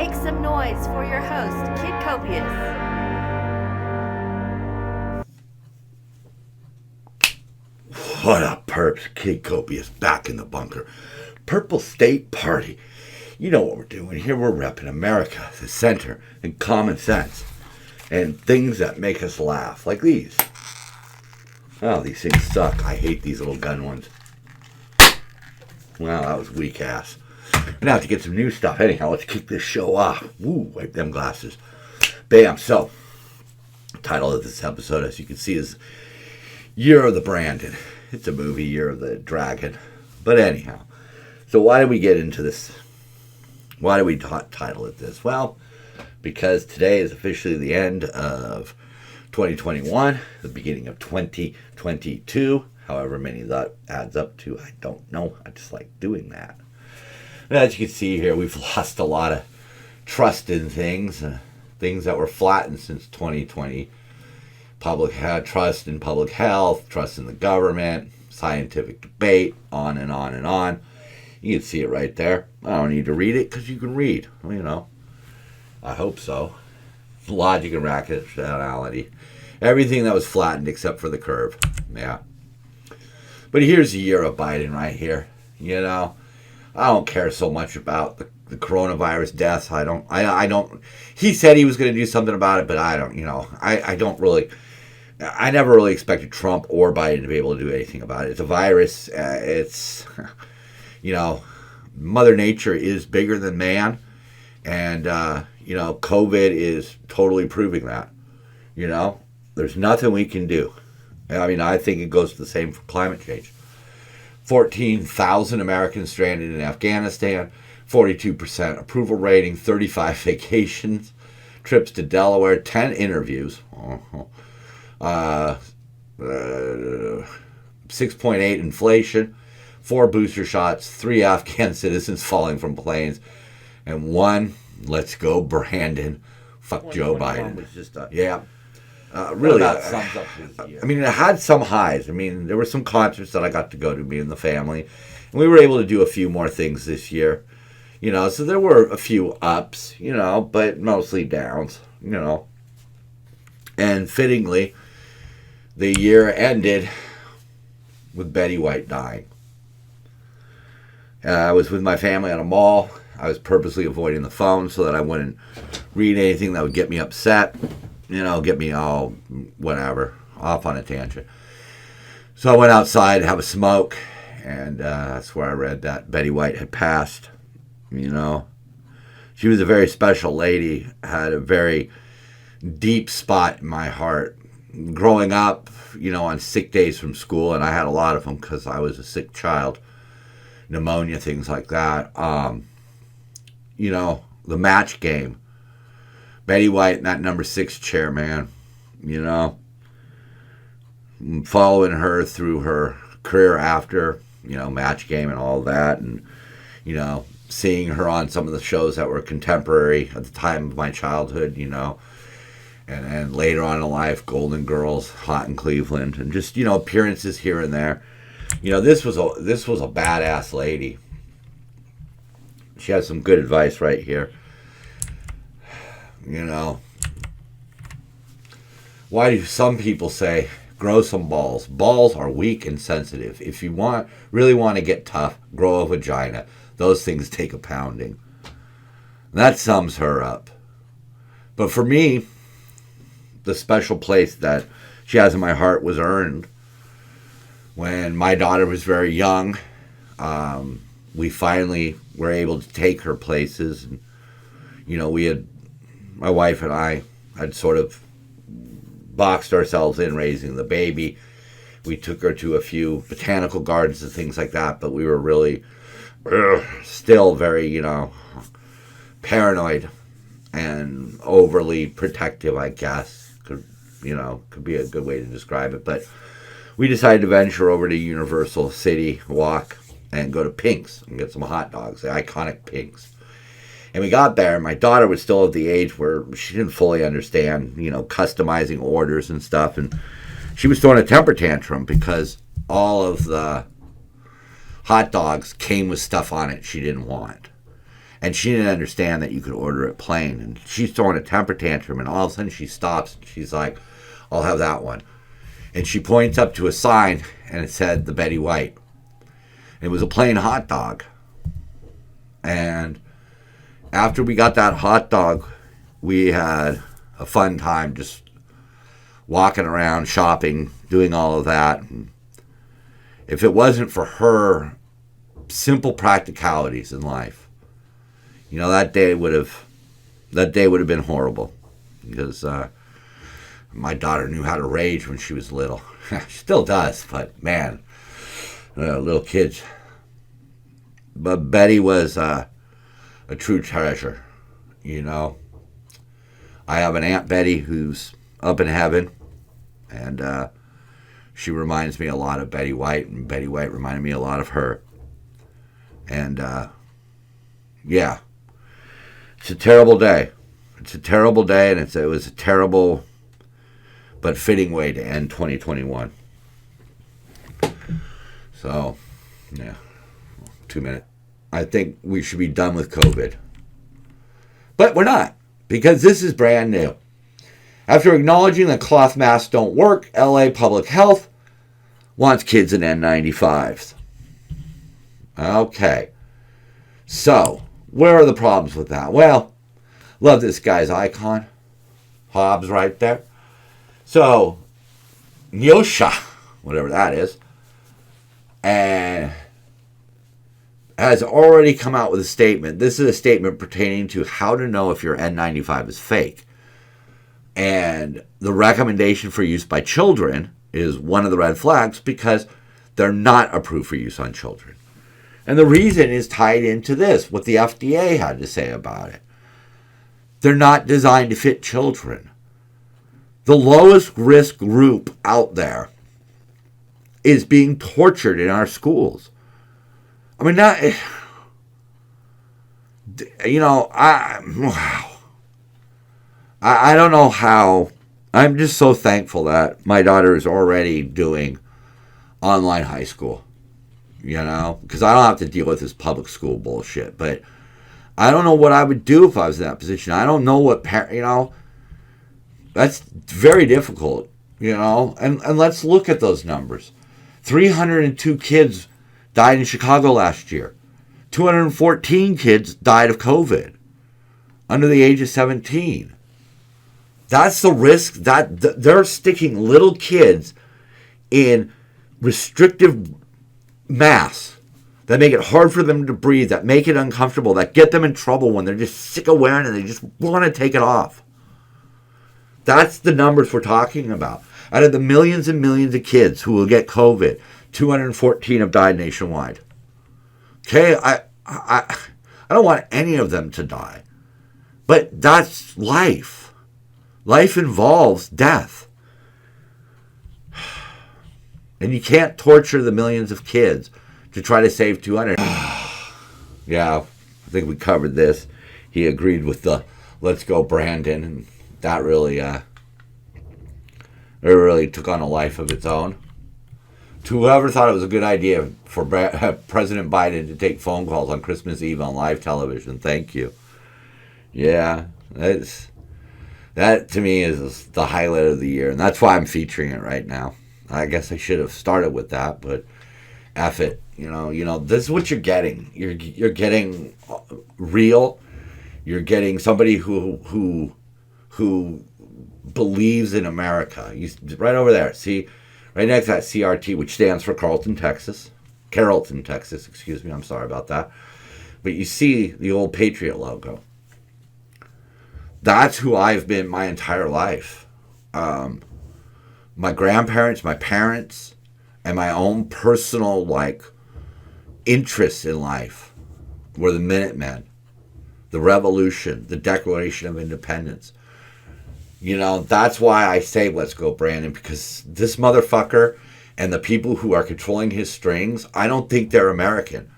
Make some noise for your host, Kid Copious. What up, perps? Kid Copious back in the bunker. Purple State Party. You know what we're doing here. We're repping America, the center, and common sense. And things that make us laugh, like these. Oh, these things suck. I hate these little gun ones. Well, that was weak ass. Now to get some new stuff. Anyhow, let's kick this show off. Woo, wipe them glasses. Bam. So, the title of this episode, as you can see, is Year of the Brandon. It's a movie, Year of the Dragon. But anyhow, so why did we get into this? Why did we title it this? Well, because today is officially the end of 2021, the beginning of 2022. However many that adds up to, I don't know. I just like doing that. And as you can see here, we've lost a lot of trust in things. Things that were flattened since 2020. Trust in public health, trust in the government, scientific debate, on and on and on. You can see it right there. I don't need to read it because you can read. You know, I hope so. Logic and rationality. Everything that was flattened except for the curve. Yeah. But here's the year of Biden right here. You know, I don't care so much about the coronavirus deaths. I don't. He said he was going to do something about it, but I don't. You know, I don't really. I never really expected Trump or Biden to be able to do anything about it. It's a virus. It's, you know, Mother Nature is bigger than man, and you know, COVID is totally proving that. You know, there's nothing we can do. I mean, I think it goes the same for climate change. 14,000 Americans stranded in Afghanistan, 42% approval rating, 35 vacations, trips to Delaware, 10 interviews, 6.8 inflation, 4 booster shots, 3 Afghan citizens falling from planes, and 1, let's go Brandon, fuck Joe Biden. Was just yeah. Really, that sums up his year. I mean, it had some highs. I mean, there were some concerts that I got to go to, me and the family, and we were able to do a few more things this year. You know, so there were a few ups, you know, but mostly downs, you know. And fittingly, the year ended with Betty White dying. I was with my family at a mall. I was purposely avoiding the phone so that I wouldn't read anything that would get me upset. You know, get me all, whatever, off on a tangent. So I went outside to have a smoke, and that's where I read that Betty White had passed. You know, she was a very special lady, had a very deep spot in my heart. Growing up, you know, on sick days from school, and I had a lot of them because I was a sick child, pneumonia, things like that. You know, the match game. Betty White in that number 6 chair, man. You know, following her through her career after, you know, Match Game and all that, and, you know, seeing her on some of the shows that were contemporary at the time of my childhood, you know, and later on in life, Golden Girls, Hot in Cleveland, and just, you know, appearances here and there. You know, this was a badass lady. She has some good advice right here. You know, why do some people say, grow some balls? Balls are weak and sensitive. If you really want to get tough, grow a vagina. Those things take a pounding. That sums her up. But for me, the special place that she has in my heart was earned when my daughter was very young. We finally were able to take her places. And, you know, my wife and I had sort of boxed ourselves in raising the baby. We took her to a few botanical gardens and things like that, but we were really still very, you know, paranoid and overly protective, I guess. Could be a good way to describe it. But we decided to venture over to Universal City, walk, and go to Pink's and get some hot dogs, the iconic Pink's. And we got there, and my daughter was still at the age where she didn't fully understand, you know, customizing orders and stuff. And she was throwing a temper tantrum because all of the hot dogs came with stuff on it she didn't want. And she didn't understand that you could order it plain. And she's throwing a temper tantrum, and all of a sudden she stops. And she's like, I'll have that one. And she points up to a sign, and it said the Betty White. It was a plain hot dog. And after we got that hot dog, we had a fun time just walking around, shopping, doing all of that. And if it wasn't for her simple practicalities in life, that day would have been horrible, because my daughter knew how to rage when she was little. She still does, but man, little kids. But Betty was a true treasure. I have an Aunt Betty who's up in heaven, and she reminds me a lot of Betty White, and Betty White reminded me a lot of her. And yeah. It's a terrible day. It's a terrible day, and it was a terrible but fitting way to end 2021. So, yeah, 2 minutes. I think we should be done with COVID. But we're not, because this is brand new. After acknowledging that cloth masks don't work, LA Public Health wants kids in N95s. Okay. So, where are the problems with that? Well, love this guy's icon. Hobbs right there. So, Nyosha, whatever that is, and has already come out with a statement. This is a statement pertaining to how to know if your N95 is fake. And the recommendation for use by children is one of the red flags, because they're not approved for use on children. And the reason is tied into this, what the FDA had to say about it. They're not designed to fit children. The lowest risk group out there is being tortured in our schools. I mean, I don't know how. I'm just so thankful that my daughter is already doing online high school. Because I don't have to deal with this public school bullshit. But I don't know what I would do if I was in that position. I don't know what that's very difficult, And let's look at those numbers. 302 kids died in Chicago last year. 214 kids died of COVID under the age of 17. That's the risk. That they're sticking little kids in restrictive masks that make it hard for them to breathe, that make it uncomfortable, that get them in trouble when they're just sick of wearing it and they just want to take it off. That's the numbers we're talking about. Out of the millions and millions of kids who will get COVID, 214 have died nationwide. Okay, I don't want any of them to die. But that's life. Life involves death. And you can't torture the millions of kids to try to save 200. Yeah, I think we covered this. He agreed with the "Let's go, Brandon," and that really took on a life of its own. To whoever thought it was a good idea for President Biden to take phone calls on Christmas Eve on live television, thank you. Yeah, that to me is the highlight of the year, and that's why I'm featuring it right now. I guess I should have started with that, but F it. This is what you're getting. You're getting real. You're getting somebody who believes in America. Right over there. See, right next to that CRT, which stands for Carrollton, Texas. Excuse me. I'm sorry about that. But you see the old Patriot logo. That's who I've been my entire life. My grandparents, my parents, and my own personal interests in life were the Minutemen, the Revolution, the Declaration of Independence. That's why I say let's go, Brandon, because this motherfucker and the people who are controlling his strings, I don't think they're American.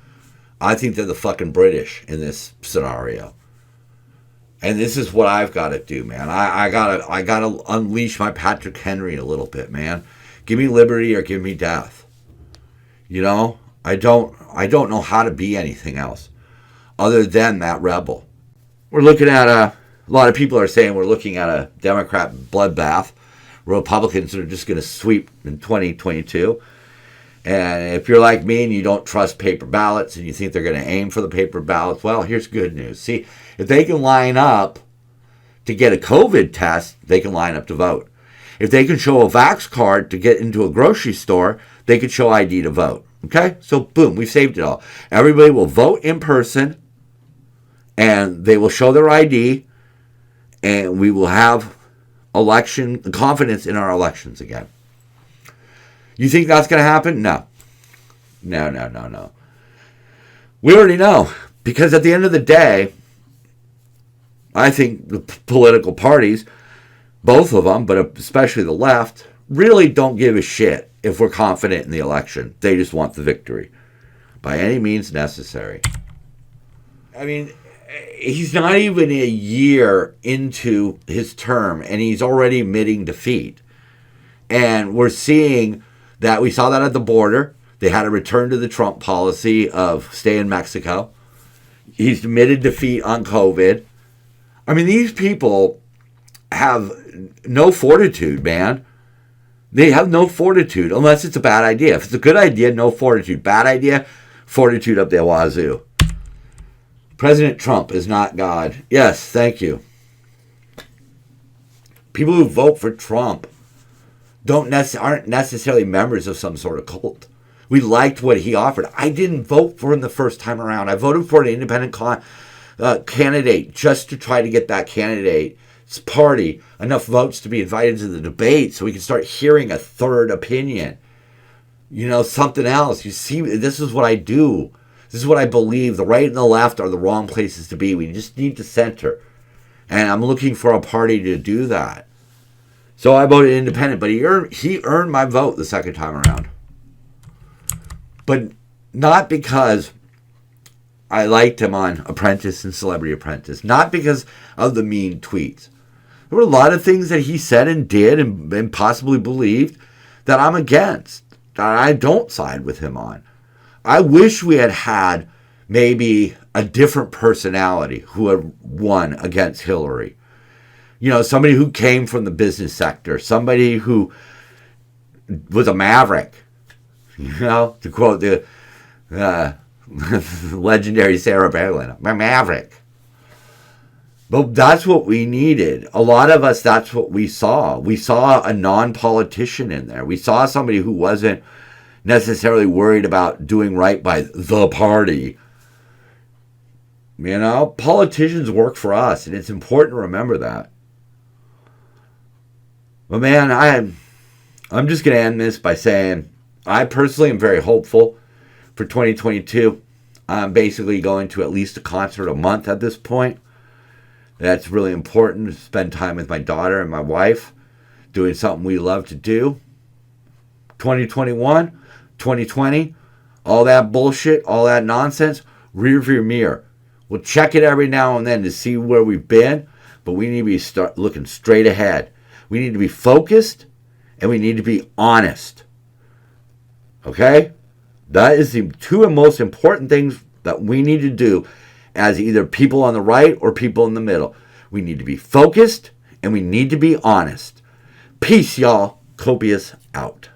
I think they're the fucking British in this scenario. And this is what I've got to do, man. I gotta unleash my Patrick Henry a little bit, man. Give me liberty or give me death. I don't know how to be anything else other than that rebel. We're looking at a lot of people are saying we're looking at a Democrat bloodbath. Republicans are just going to sweep in 2022. And if you're like me and you don't trust paper ballots and you think they're going to aim for the paper ballots, well, here's good news. See, if they can line up to get a COVID test, they can line up to vote. If they can show a Vax card to get into a grocery store, they could show ID to vote. Okay? So, boom, we've saved it all. Everybody will vote in person, and they will show their ID, and we will have confidence in our elections again. You think that's going to happen? No. No. We already know. Because at the end of the day, I think the political parties, both of them, but especially the left, really don't give a shit if we're confident in the election. They just want the victory by any means necessary. I mean, he's not even a year into his term, and he's already admitting defeat. And we're seeing that we saw that at the border. They had a return to the Trump policy of stay in Mexico. He's admitted defeat on COVID. I mean, these people have no fortitude, man. They have no fortitude unless it's a bad idea. If it's a good idea, no fortitude. Bad idea, fortitude up the wazoo. President Trump is not God. Yes, thank you. People who vote for Trump aren't necessarily members of some sort of cult. We liked what he offered. I didn't vote for him the first time around. I voted for an independent candidate just to try to get that candidate's party enough votes to be invited to the debate so we can start hearing a third opinion. You know, something else. You see, this is what I do. This is what I believe. The right and the left are the wrong places to be. We just need to center. And I'm looking for a party to do that. So I voted independent, but he earned my vote the second time around. But not because I liked him on Apprentice and Celebrity Apprentice. Not because of the mean tweets. There were a lot of things that he said and did and possibly believed that I'm against. That I don't side with him on. I wish we had maybe a different personality who had won against Hillary. You know, somebody who came from the business sector. Somebody who was a maverick. You know, to quote the legendary Sarah Palin, a maverick. But that's what we needed. A lot of us, that's what we saw. We saw a non-politician in there. We saw somebody who wasn't necessarily worried about doing right by the party. You know, politicians work for us, and it's important to remember that. But man, I'm just going to end this by saying I personally am very hopeful for 2022. I'm basically going to at least a concert a month at this point. That's really important to spend time with my daughter and my wife, doing something we love to do. 2021, 2020, all that bullshit, all that nonsense, rearview mirror. We'll check it every now and then to see where we've been, but we need to be looking straight ahead. We need to be focused, and we need to be honest. Okay? That is the two most important things that we need to do as either people on the right or people in the middle. We need to be focused, and we need to be honest. Peace, y'all. Copious out.